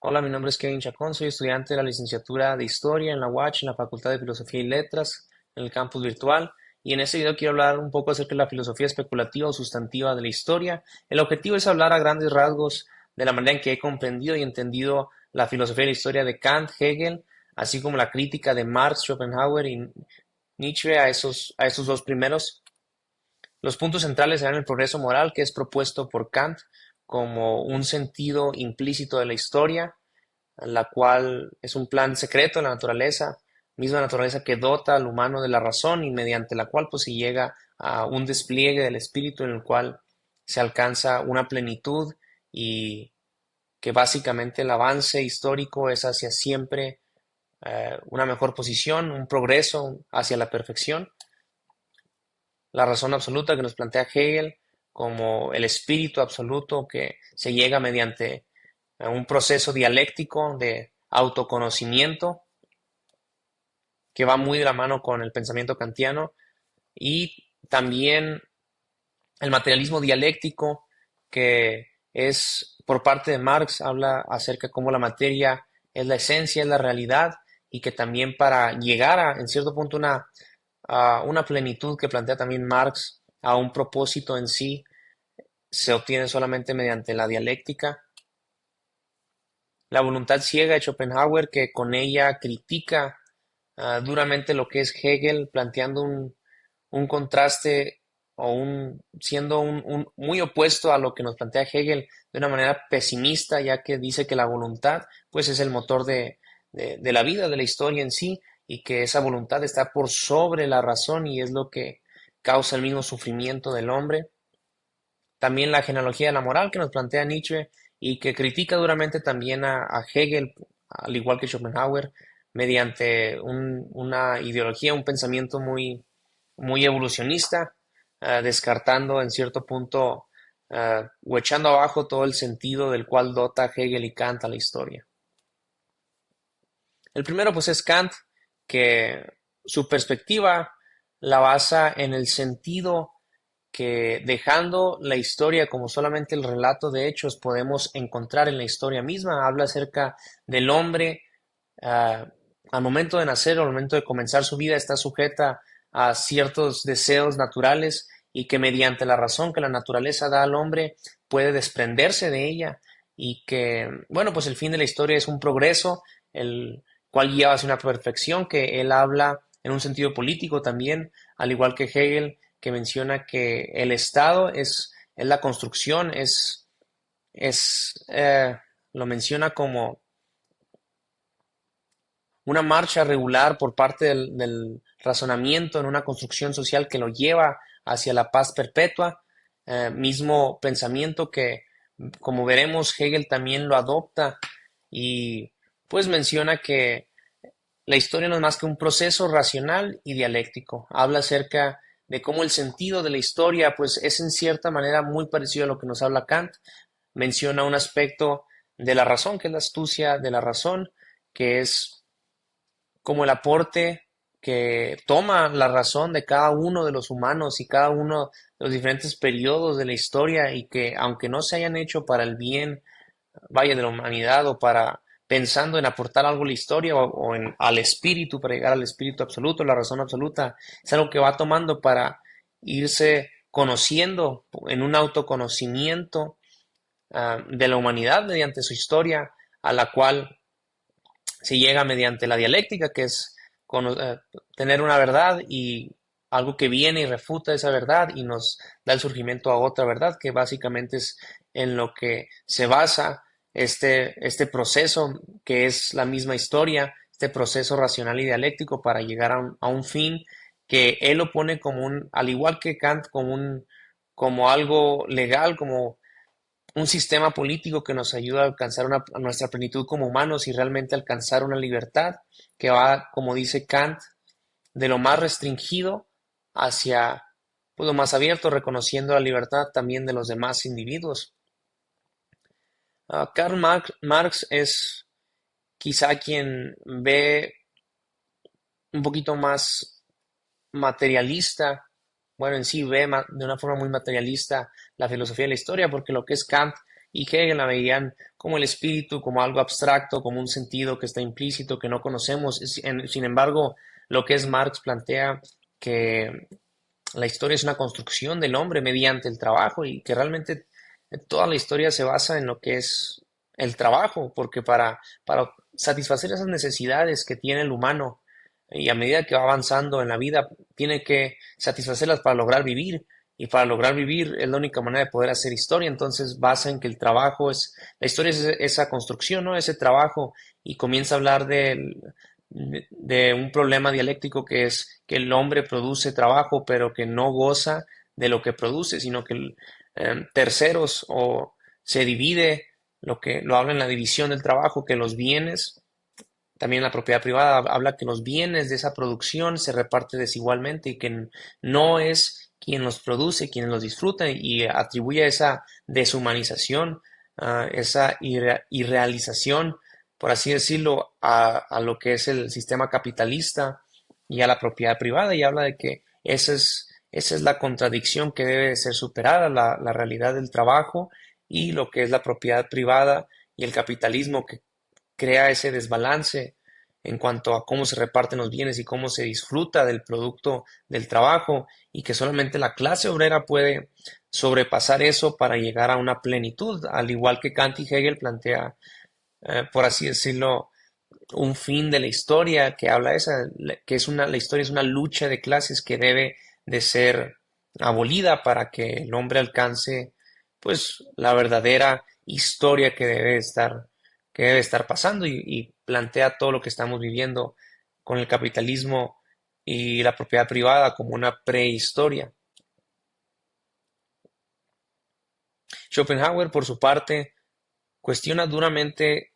Hola, mi nombre es Kevin Chacón, soy estudiante de la licenciatura de Historia en la UACH, en la Facultad de Filosofía y Letras, en el campus virtual. Y en este video quiero hablar un poco acerca de la filosofía especulativa o sustantiva de la historia. El objetivo es hablar a grandes rasgos de la manera en que he comprendido y entendido la filosofía de la historia de Kant, Hegel, así como la crítica de Marx, Schopenhauer y Nietzsche a esos dos primeros. Los puntos centrales serán el progreso moral, que es propuesto por Kant como un sentido implícito de la historia, la cual es un plan secreto de la naturaleza, misma naturaleza que dota al humano de la razón y mediante la cual pues se llega a un despliegue del espíritu en el cual se alcanza una plenitud y que básicamente el avance histórico es hacia siempre una mejor posición, un progreso hacia la perfección. La razón absoluta que nos plantea Hegel como el espíritu absoluto que se llega mediante un proceso dialéctico de autoconocimiento que va muy de la mano con el pensamiento kantiano y también el materialismo dialéctico que es por parte de Marx, habla acerca de cómo la materia es la esencia, es la realidad y que también para llegar a, en cierto punto, a una plenitud que plantea también Marx, a un propósito en sí, se obtiene solamente mediante la dialéctica. La voluntad ciega de Schopenhauer, que con ella critica duramente lo que es Hegel, planteando un contraste o siendo muy opuesto a lo que nos plantea Hegel de una manera pesimista, ya que dice que la voluntad pues es el motor de la vida, de la historia en sí, y que esa voluntad está por sobre la razón y es lo que causa el mismo sufrimiento del hombre. También la genealogía de la moral que nos plantea Nietzsche y que critica duramente también a Hegel, al igual que Schopenhauer, mediante una ideología, un pensamiento muy evolucionista, descartando en cierto punto o echando abajo todo el sentido del cual dota Hegel y Kant a la historia. El primero pues es Kant, que su perspectiva la basa en el sentido que dejando la historia como solamente el relato de hechos podemos encontrar en la historia misma. Habla acerca del hombre ah, al momento de nacer, al momento de comenzar su vida, está sujeta a ciertos deseos naturales y que mediante la razón que la naturaleza da al hombre puede desprenderse de ella y que, bueno, pues el fin de la historia es un progreso, el cual lleva hacia una perfección que él habla en un sentido político también, al igual que Hegel, que menciona que el Estado es la construcción, es lo menciona como una marcha regular por parte del razonamiento en una construcción social que lo lleva hacia la paz perpetua, mismo pensamiento que, como veremos, Hegel también lo adopta y pues menciona que la historia no es más que un proceso racional y dialéctico. Habla acerca de cómo el sentido de la historia pues es en cierta manera muy parecido a lo que nos habla Kant. Menciona un aspecto de la razón, que es la astucia de la razón, que es como el aporte que toma la razón de cada uno de los humanos y cada uno de los diferentes periodos de la historia y que aunque no se hayan hecho para el bien, vaya, de la humanidad o para pensando en aportar algo a la historia al espíritu, para llegar al espíritu absoluto, la razón absoluta, es algo que va tomando para irse conociendo en un autoconocimiento de la humanidad mediante su historia, a la cual se llega mediante la dialéctica, que es tener una verdad y algo que viene y refuta esa verdad y nos da el surgimiento a otra verdad, que básicamente es en lo que se basa este proceso, que es la misma historia, este proceso racional y dialéctico para llegar a un fin que él lo pone como al igual que Kant, como algo legal, como un sistema político que nos ayuda a alcanzar a nuestra plenitud como humanos y realmente alcanzar una libertad que va, como dice Kant, de lo más restringido hacia pues, lo más abierto, reconociendo la libertad también de los demás individuos. Karl Marx es quizá quien ve un poquito más materialista, bueno, en sí ve de una forma muy materialista la filosofía de la historia, porque lo que es Kant y Hegel la veían como el espíritu, como algo abstracto, como un sentido que está implícito, que no conocemos. Sin embargo, lo que es Marx plantea que la historia es una construcción del hombre mediante el trabajo y que realmente toda la historia se basa en lo que es el trabajo, porque para satisfacer esas necesidades que tiene el humano y a medida que va avanzando en la vida, tiene que satisfacerlas para lograr vivir. Y para lograr vivir es la única manera de poder hacer historia. Entonces basa en que el trabajo es, la historia es esa construcción, ¿no? Ese trabajo. Y comienza a hablar de un problema dialéctico que es que el hombre produce trabajo, pero que no goza de lo que produce, sino que terceros o se divide, lo que lo habla en la división del trabajo, que los bienes, también la propiedad privada habla que los bienes de esa producción se reparten desigualmente y que no es quien los produce, quien los disfruta y atribuye esa deshumanización, esa irrealización, por así decirlo, a lo que es el sistema capitalista y a la propiedad privada y habla de que esa es la contradicción que debe de ser superada, la realidad del trabajo y lo que es la propiedad privada y el capitalismo que crea ese desbalance en cuanto a cómo se reparten los bienes y cómo se disfruta del producto del trabajo y que solamente la clase obrera puede sobrepasar eso para llegar a una plenitud, al igual que Kant y Hegel plantea, por así decirlo, un fin de la historia que habla esa, que es la historia es una lucha de clases que debe de ser abolida para que el hombre alcance pues la verdadera historia que debe estar pasando y plantea todo lo que estamos viviendo con el capitalismo y la propiedad privada como una prehistoria. Schopenhauer, por su parte, cuestiona duramente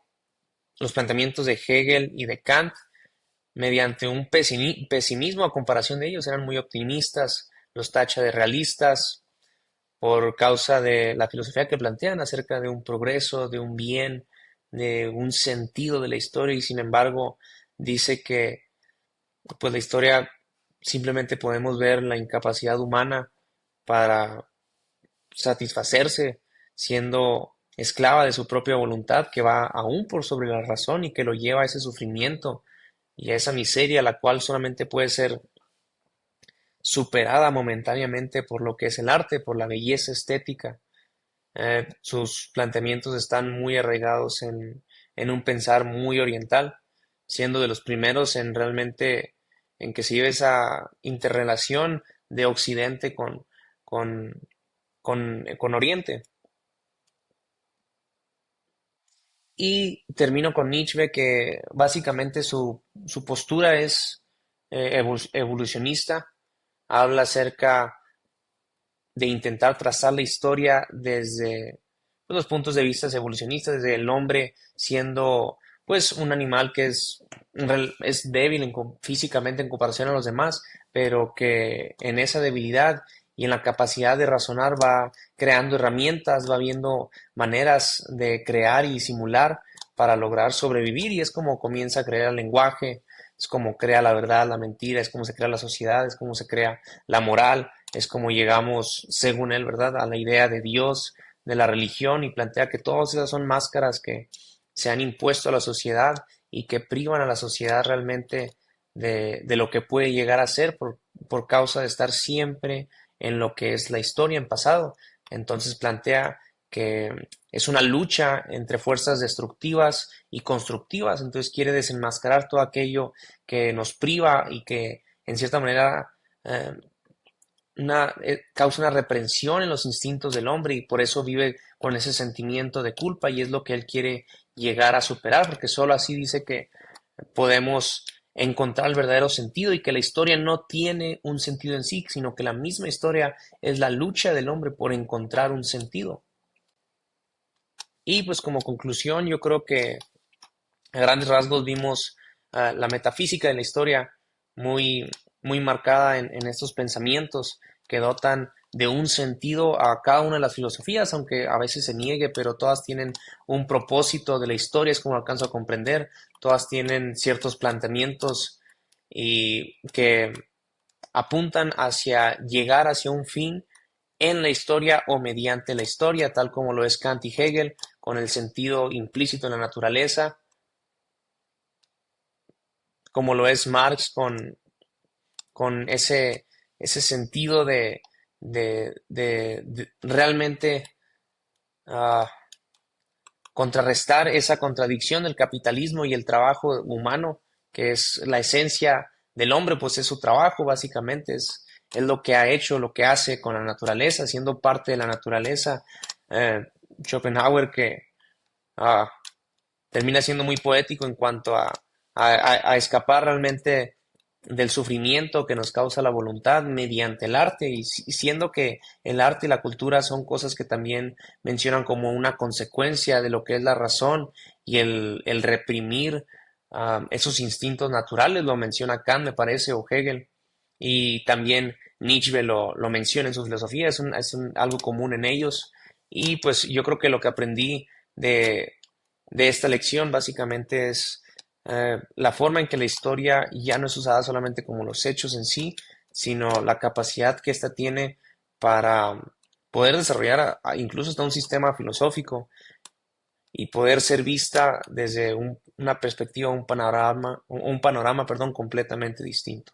los planteamientos de Hegel y de Kant mediante un pesimismo a comparación de ellos. Eran muy optimistas, los tacha de realistas por causa de la filosofía que plantean acerca de un progreso, de un bien, de un sentido de la historia y sin embargo dice que pues la historia simplemente podemos ver la incapacidad humana para satisfacerse siendo esclava de su propia voluntad que va aún por sobre la razón y que lo lleva a ese sufrimiento y a esa miseria la cual solamente puede ser superada momentáneamente por lo que es el arte, por la belleza estética. Sus planteamientos están muy arraigados en un pensar muy oriental, siendo de los primeros en realmente en que se lleve esa interrelación de Occidente con, con Oriente. Y termino con Nietzsche, que básicamente su postura es evolucionista, habla acerca de intentar trazar la historia desde los puntos de vista evolucionistas, desde el hombre siendo pues un animal que es débil físicamente en comparación a los demás, pero que en esa debilidad y en la capacidad de razonar va creando herramientas, va viendo maneras de crear y simular para lograr sobrevivir y es como comienza a crear el lenguaje, es como crea la verdad, la mentira, es como se crea la sociedad, es como se crea la moral, es como llegamos, según él, ¿verdad?, a la idea de Dios, de la religión, y plantea que todas esas son máscaras que se han impuesto a la sociedad y que privan a la sociedad realmente de lo que puede llegar a ser por causa de estar siempre en lo que es la historia en pasado. Entonces plantea que es una lucha entre fuerzas destructivas y constructivas, entonces quiere desenmascarar todo aquello que nos priva y que en cierta manera eh, causa una reprensión en los instintos del hombre y por eso vive con ese sentimiento de culpa y es lo que él quiere llegar a superar, porque solo así dice que podemos encontrar el verdadero sentido y que la historia no tiene un sentido en sí, sino que la misma historia es la lucha del hombre por encontrar un sentido. Y pues como conclusión, yo creo que a grandes rasgos vimos la metafísica de la historia muy, muy marcada en estos pensamientos que dotan de un sentido a cada una de las filosofías, aunque a veces se niegue, pero todas tienen un propósito de la historia, es como alcanzo a comprender, todas tienen ciertos planteamientos y que apuntan hacia llegar hacia un fin en la historia o mediante la historia, tal como lo es Kant y Hegel, con el sentido implícito en la naturaleza, como lo es Marx con ese sentido de realmente uh, contrarrestar esa contradicción del capitalismo y el trabajo humano, que es la esencia del hombre, pues es su trabajo, básicamente, es lo que ha hecho, lo que hace con la naturaleza, siendo parte de la naturaleza. Eh, Schopenhauer que uh, termina siendo muy poético en cuanto a escapar realmente del sufrimiento que nos causa la voluntad mediante el arte, y siendo que el arte y la cultura son cosas que también mencionan como una consecuencia de lo que es la razón y el reprimir esos instintos naturales, lo menciona Kant, me parece, o Hegel, y también Nietzsche lo menciona en su filosofía, algo común en ellos, y pues yo creo que lo que aprendí de, de esta lección básicamente es la forma en que la historia ya no es usada solamente como los hechos en sí, sino la capacidad que ésta tiene para poder desarrollar incluso hasta un sistema filosófico y poder ser vista desde una perspectiva, un panorama, perdón, completamente distinto.